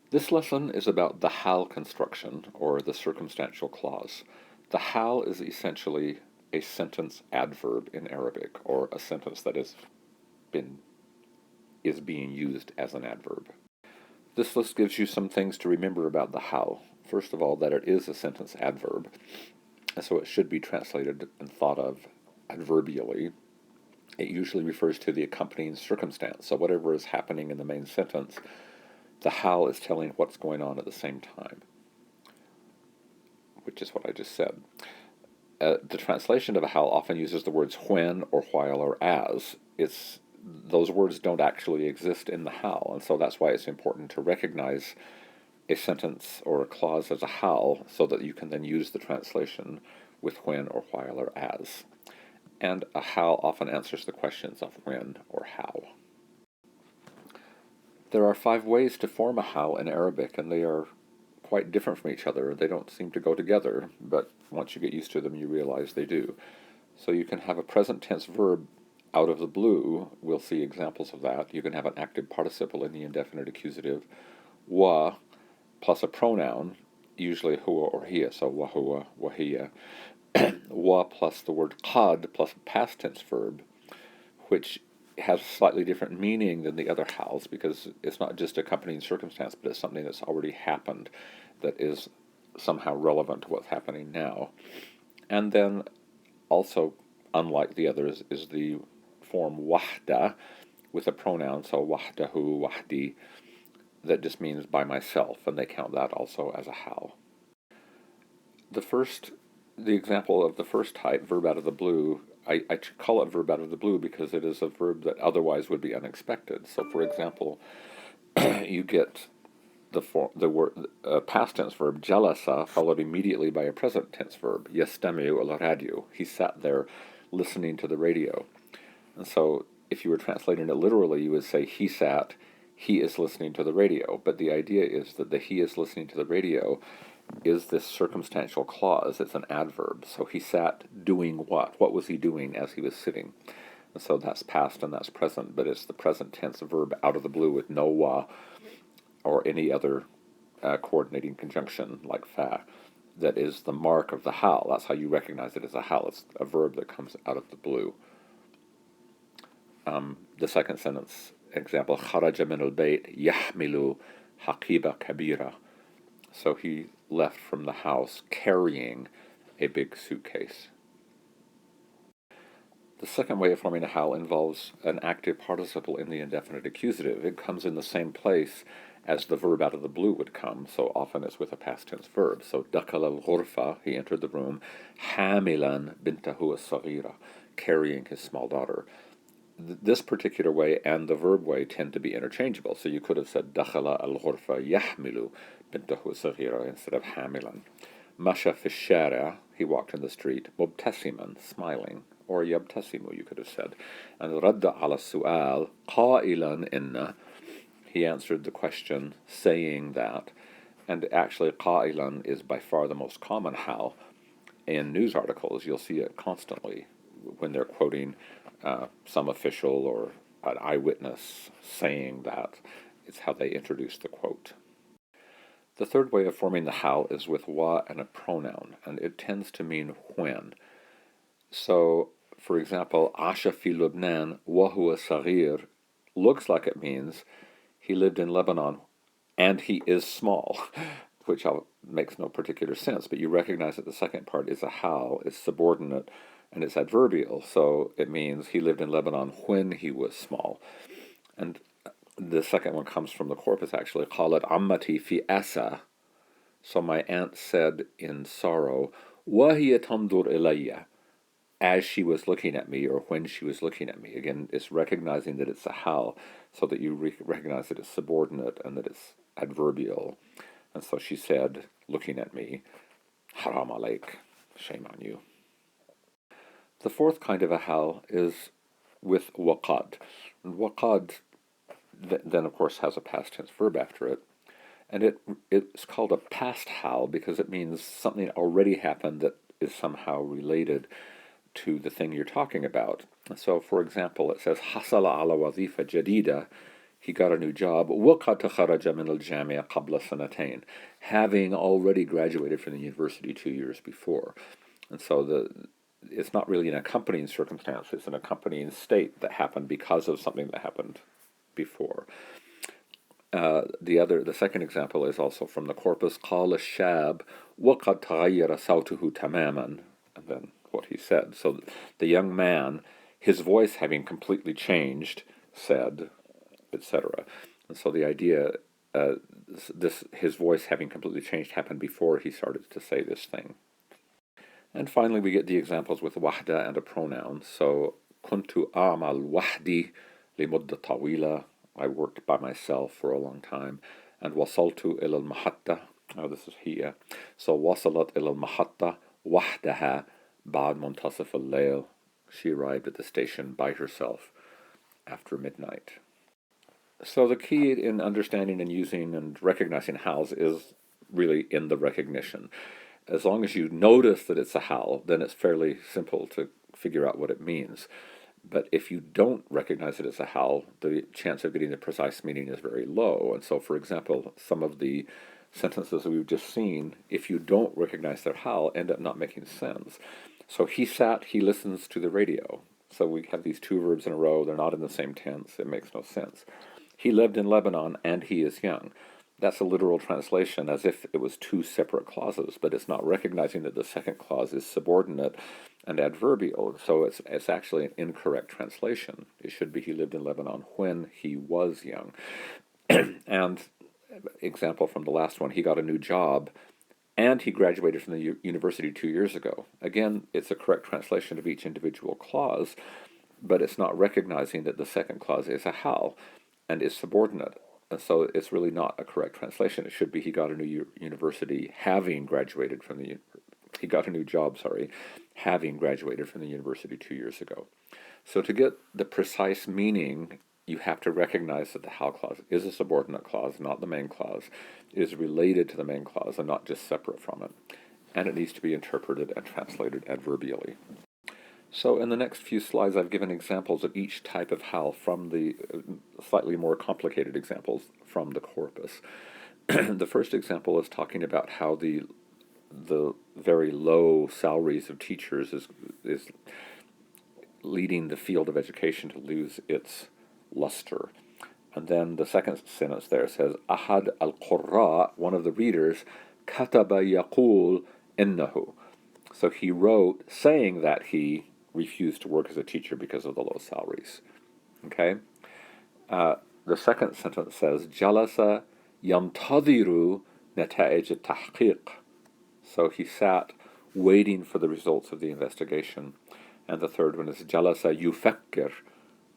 This lesson is about the haal construction, or the circumstantial clause. The haal is essentially a sentence adverb in Arabic, or a sentence that been, is being used as an adverb. This list gives you some things to remember about the haal. First of all, that it is a sentence adverb, and so it should be translated and thought of adverbially. It usually refers to the accompanying circumstance, so whatever is happening in the main sentence, the haal is telling what's going on at the same time, which is what I just said. The translation of a haal often uses the words when or while or as. Those words don't actually exist in the haal, and so that's why it's important to recognize a sentence or a clause as a haal so that you can then use the translation with when or while or as. And a haal often answers the questions of when or how. There are 5 ways to form a haal in Arabic, and they are quite different from each other. They don't seem to go together, but once you get used to them, you realize they do. So you can have a present tense verb out of the blue. We'll see examples of that. You can have an active participle in the indefinite accusative, wa, plus a pronoun, usually huwa or hiya, so wahuwa, wahiya. Wa plus the word qad plus a past tense verb, which has a slightly different meaning than the other haals because it's not just accompanying circumstance, but it's something that's already happened that is somehow relevant to what's happening now. And then also, unlike the others, is the form wahda with a pronoun, so wahdahu, wahdi, that just means by myself, and they count that also as a haal. The example of the first type, verb out of the blue, I call it verb out of the blue because it is a verb that otherwise would be unexpected. So, for example, you get the word past tense verb jalasa followed immediately by a present tense verb, yastami'u al radio. He sat there listening to the radio. And so, if you were translating it literally, you would say he sat, he is listening to the radio. But the idea is that the he is listening to the radio is this circumstantial clause. It's an adverb. So he sat doing what? What was he doing as he was sitting? And so that's past and that's present, but it's the present tense verb out of the blue with no wa or any other coordinating conjunction like fa that is the mark of the haal. That's how you recognize it as a haal. It's a verb that comes out of the blue. The second sentence example, kharaja min al-bayt yahmilu haqiba kabira. So he left from the house carrying a big suitcase. The second way of forming a haal involves an active participle in the indefinite accusative. It comes in the same place as the verb out of the blue would come, so often it's with a past tense verb. So dakal al-ghurfa, he entered the room, hamilan bintahu as-saghira, carrying his small daughter. This particular way and the verb way tend to be interchangeable, so you could have said dakhala al-ghurfa yahmilu bintahu as-saghira instead of hamilan. Masha fi shara, he walked in the street, mubtasiman, smiling, or yabtasimu, you could have said. And radda ala su'al, qa'ilan inna, he answered the question saying that. And actually, qa'ilan is by far the most common haal. In news articles, you'll see it constantly when they're quoting some official or an eyewitness saying that. It's how they introduce the quote. The third way of forming the haal is with wa and a pronoun, and it tends to mean when. So, for example, Asha fi Lubnan wa huwa saghir looks like it means he lived in Lebanon and he is small, which makes no particular sense, but you recognize that the second part is a haal, it's subordinate, and it's adverbial, so it means he lived in Lebanon when he was small. And the second one comes from the corpus, actually, qalat ammati fi asa. So my aunt said in sorrow, wa hiya tandur ilayya, as she was looking at me, or when she was looking at me. Again, it's recognizing that it's a haal, so that you recognize that it's subordinate and that it's adverbial. And so she said, looking at me, haram alaik, shame on you. The fourth kind of a haal is with waqad. And waqad then, of course, has a past tense verb after it. And it's called a past haal because it means something already happened that is somehow related to the thing you're talking about. So, for example, it says, hasala ala wazifa jadida, he got a new job. وَقَدْ خَرَجَ مِنَ الْجَامِعَ قَبْلَ سَنَتَيْن, having already graduated from the university 2 years before. And so it's not really an accompanying circumstance, it's an accompanying state that happened because of something that happened before. The second example is also from the corpus. قال الشاب وقد تغير صوته تماما, and then what he said. So the young man, his voice having completely changed, said, etc. And so the idea, his voice having completely changed happened before he started to say this thing. And finally, we get the examples with wahda and a pronoun. So كنت أعمل وحدي لمدة طويلة, I worked by myself for a long time. And وصلت إلى المحطة, this is هي. So وصلت إلى المحطة وحدها بعد منتصف الليل, she arrived at the station by herself after midnight. So the key in understanding and using and recognizing haals is really in the recognition. As long as you notice that it's a haal, then it's fairly simple to figure out what it means. But if you don't recognize it as a haal, the chance of getting the precise meaning is very low. And so, for example, some of the sentences that we've just seen, if you don't recognize their haal, end up not making sense. So he listens to the radio. So we have these two verbs in a row, they're not in the same tense, it makes no sense. He lived in Lebanon and he is young. That's a literal translation, as if it was two separate clauses, but it's not recognizing that the second clause is subordinate and adverbial, so it's actually an incorrect translation. It should be he lived in Lebanon when he was young. And example from the last one, he got a new job and he graduated from the university 2 years ago. Again, it's a correct translation of each individual clause, but it's not recognizing that the second clause is a haal and is subordinate. And so it's really not a correct translation. It should be he got a new university having graduated from he got a new job, having graduated from the university 2 years ago. So to get the precise meaning, you have to recognize that the haal clause is a subordinate clause, not the main clause. It is related to the main clause and not just separate from it. And it needs to be interpreted and translated adverbially. So in the next few slides, I've given examples of each type of haal from the slightly more complicated examples from the corpus. The first example is talking about how the very low salaries of teachers is leading the field of education to lose its luster. And then the second sentence there says, Ahad al-Qurra, one of the readers, kataba yaqul innahu. So he wrote saying that he refused to work as a teacher because of the low salaries. Okay? The second sentence says, Jalasa yantadiru nata'ij at-tahqiq. So he sat waiting for the results of the investigation. And the third one is, Jalasa yufakkir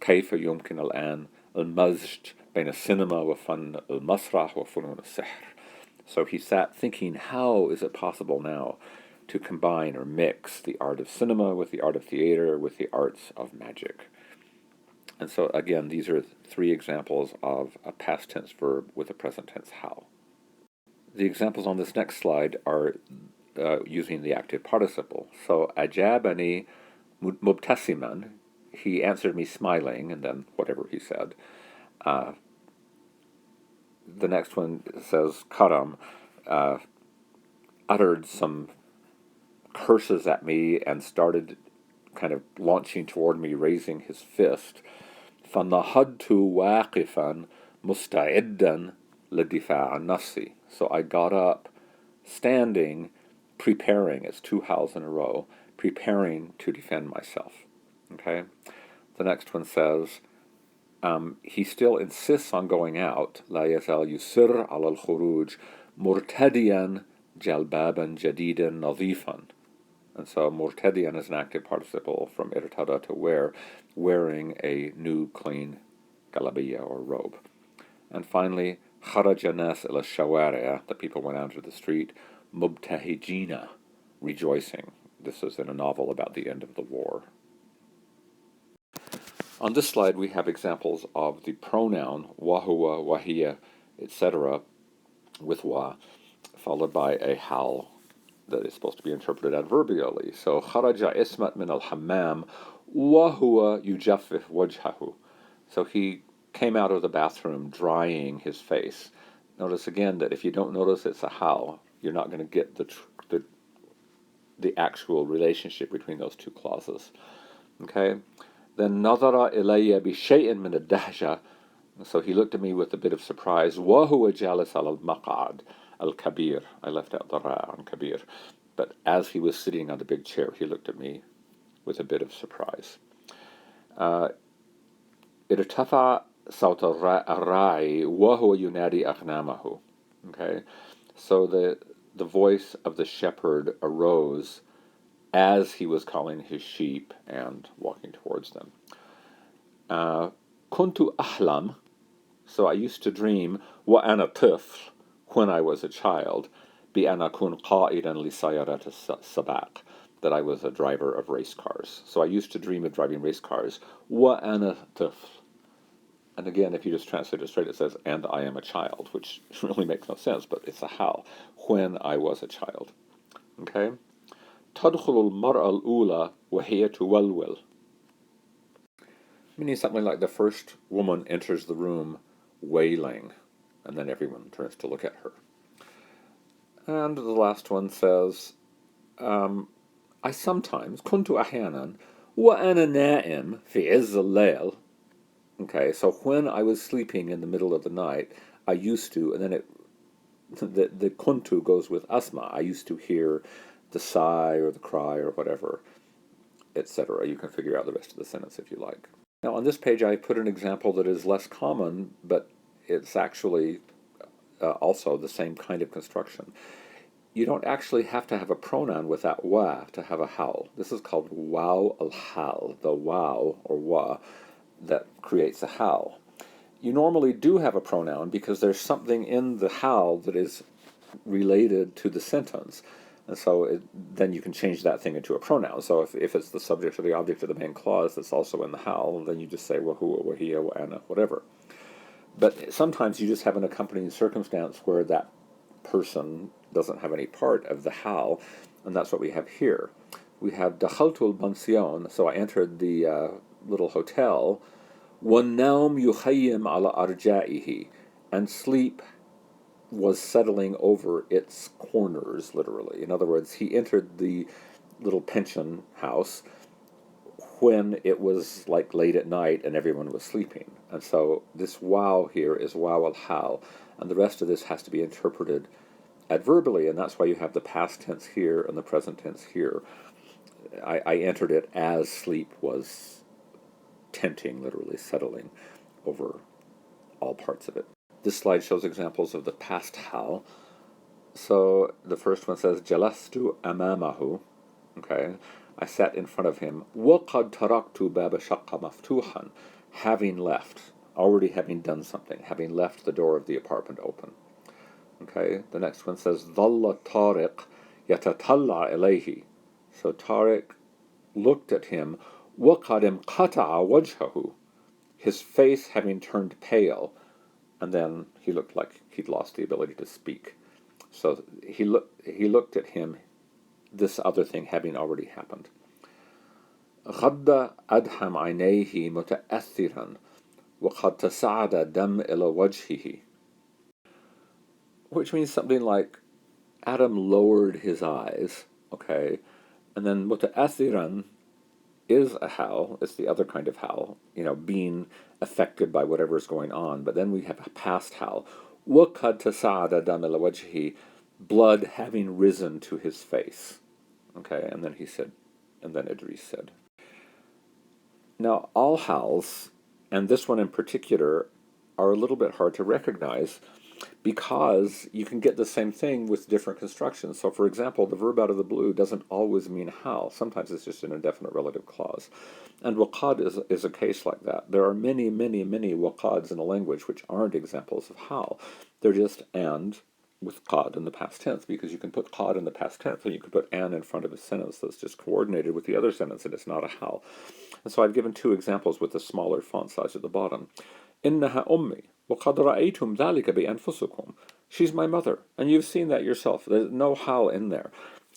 kayfa yumkin al-an al-mazj bain al-cinema wa fan al-masrah wa funun al-sihr. So he sat thinking, how is it possible now to combine or mix the art of cinema with the art of theater with the arts of magic? And so again, these are three examples of a past tense verb with a present tense haal. The examples on this next slide are using the active participle. So ajabani mubtasiman, he answered me smiling, and then whatever he said. The next one says karam uttered some curses at me and started kind of launching toward me, raising his fist. فَنَهَدْتُ وَاقِفًا مُسْتَعِدًا لِدِفَاعَ عَنْ نَفْسِي. So I got up, standing, preparing, it's two haals in a row, preparing to defend myself. Okay? The next one says, he still insists on going out. لا يزال يصر على الخروج مرتديا جلبابا جديدا نظيفا. And so مرتديا is an active participle from irtada, to wear, wearing a new clean galabiya or robe. And finally, خرج الناس إلى الشوارع, the people went out to the street, مبتهجين, rejoicing. This is in a novel about the end of the war. On this slide, we have examples of the pronoun wahuwa, wahia, etc., with wa, followed by a haal that is supposed to be interpreted adverbially. So, kharaja ismat min al-hammam, wahuwa yujaffif wajhahu. So he came out of the bathroom drying his face. Notice again that if you don't notice it's a haal, you're not going to get the actual relationship between those two clauses. Okay? Then nadara ilayya bi shay'in min ad-dahsha. So he looked at me with a bit of surprise. Wa huwa jalis al maq'ad al-kabir. I left out the ra on kabir. But as he was sitting on the big chair, he looked at me with a bit of surprise. Irtafa صوت الراعي وهو ينادي أغنامه. Okay, so the voice of the shepherd arose as he was calling his sheep and walking towards them. كنت أحلم, so I used to dream وأنا طفل, when I was a child, بأن أكون قائدا لسيارة السباق, that I was a driver of race cars. So I used to dream of driving race cars. وأنا طفل. And again, if you just translate it straight, it says, and I am a child, which really makes no sense, but it's a haal, when I was a child. Okay? تدخل المرأة الأولى وهي تولول. Meaning something like the first woman enters the room wailing, and then everyone turns to look at her. And the last one says, I sometimes, كنت أحيانا وأنا نائم في عز الليل. Okay, so when I was sleeping in the middle of the night, I used to, and then the kuntu goes with asma. I used to hear the sigh or the cry or whatever, etc. You can figure out the rest of the sentence if you like. Now on this page I put an example that is less common, but it's actually also the same kind of construction. You don't actually have to have a pronoun with that wa to have a haal. This is called waw al-haal, the waw or wa that creates a haal. You normally do have a pronoun because there's something in the haal that is related to the sentence. And so then you can change that thing into a pronoun. So if it's the subject or the object of the main clause that's also in the haal, then you just say wahua, wahia, wa'ana, whatever. But sometimes you just have an accompanying circumstance where that person doesn't have any part of the haal, and that's what we have here. We have dakhaltul bansion, so I entered the little hotel, وَالنَّوْمْ يُخَيِّمْ عَلَى أَرْجَائِهِ, and sleep was settling over its corners, literally. In other words, he entered the little pension house when it was like late at night and everyone was sleeping. And so this wow here is wow al-hal, and the rest of this has to be interpreted adverbally, and that's why you have the past tense here and the present tense here. I entered it as sleep was tenting, literally settling over all parts of it. This slide shows examples of the past haal. So the first one says, Jalastu amamahu. Okay, I sat in front of him. وَقَدْ تَرَكْتُ بَابَ شَقَّ مَفْتُوحًا, having left, already having done something, having left the door of the apartment open. Okay, the next one says, ظَلَّ طَارِقْ يَتَطَلَّعْ إِلَيْهِ. So Tariq looked at him, وَقَدْ انْقَطَعَ وَجْهَهُ, his face having turned pale, and then he looked like he'd lost the ability to speak. So he looked at him, this other thing having already happened. غَدَّ أَدْحَمْ عَيْنَيْهِ مُتَأَثِّرًا وَقَدْ تَصَعَّدَ دَمْ إِلَى وَجْهِهِ. Which means something like Adam lowered his eyes, okay, and then مُتَأَثِّرًا is a haal. It's the other kind of haal, being affected by whatever's going on. But then we have a past haal. وَقَدْ تَصَعَّدَ دَمْ إِلَى وَجْهِهِ, blood having risen to his face. Okay, and then he said, and then Idris said. Now, all haals, and this one in particular, are a little bit hard to recognize because you can get the same thing with different constructions. So, for example, the verb out of the blue doesn't always mean haal. Sometimes it's just an indefinite relative clause. And waqad is a case like that. There are many, many, many waqads in a language which aren't examples of haal. They're just and with qad in the past tense, because you can put qad in the past tense and you can put an in front of a sentence that's just coordinated with the other sentence and it's not a haal. And so I've given two examples with the smaller font size at the bottom. إنها أمي وقد رأيتم ذلك بأنفسكم. She's my mother, and you've seen that yourself. There's no haal in there.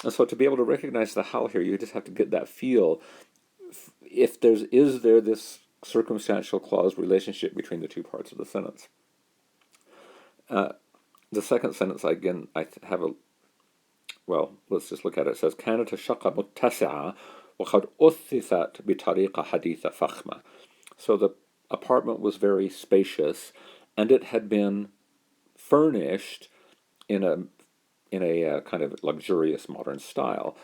And so to be able to recognize the haal here, you just have to get that feel. Is there this circumstantial clause relationship between the two parts of the sentence. The second sentence, again, I have a, well, let's just look at it. It says, كانت الشقة متسعة وقد أثثت بطريقة حديثة فخمة. So the apartment was very spacious, and it had been furnished in a kind of luxurious modern style.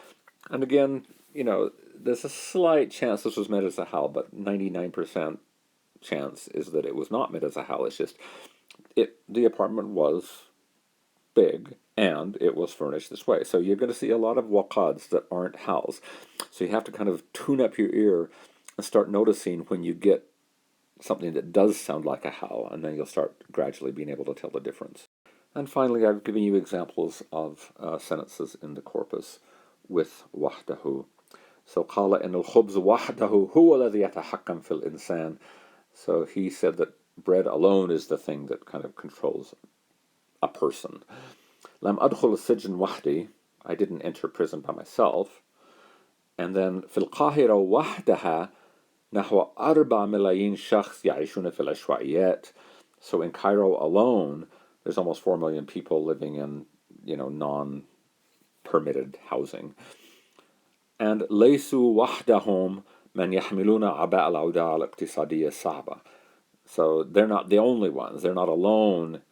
And again, there's a slight chance this was meant as a haal, but 99% chance is that it was not meant as a haal. It's just the apartment was big and it was furnished this way. So you're going to see a lot of waqads that aren't haals. So you have to kind of tune up your ear and start noticing when you get something that does sound like a haal, and then you'll start gradually being able to tell the difference. And finally, I've given you examples of sentences in the corpus with wahdahu. So قال إن الخبز وحده هو الذي يتحكم في الإنسان. So he said that bread alone is the thing that kind of controls a person. لم أدخل السجن وحدي. I didn't enter prison by myself. And then في القاهرة وحدها نحو 4 ملايين شخص يعيشون في العشوائيات. So in Cairo alone, there's almost 4 million people living in, non-permitted housing. And ليسوا وحدهم من يحملون عباء الأوضاع الاقتصادية الصعبة. So they're not the only ones. They're not alone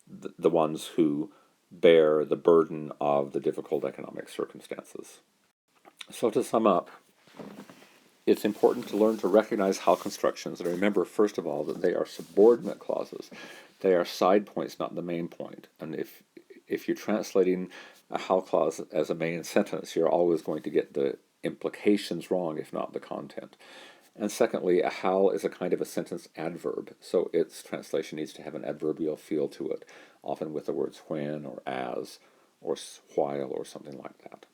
the ones who bear the burden of the difficult economic circumstances. So to sum up, it's important to learn to recognize haal constructions and remember, first of all, that they are subordinate clauses. They are side points, not the main point. And if you're translating a haal clause as a main sentence, you're always going to get the implications wrong, if not the content. And secondly, a haal is a kind of a sentence adverb, so its translation needs to have an adverbial feel to it, often with the words when or as or while or something like that.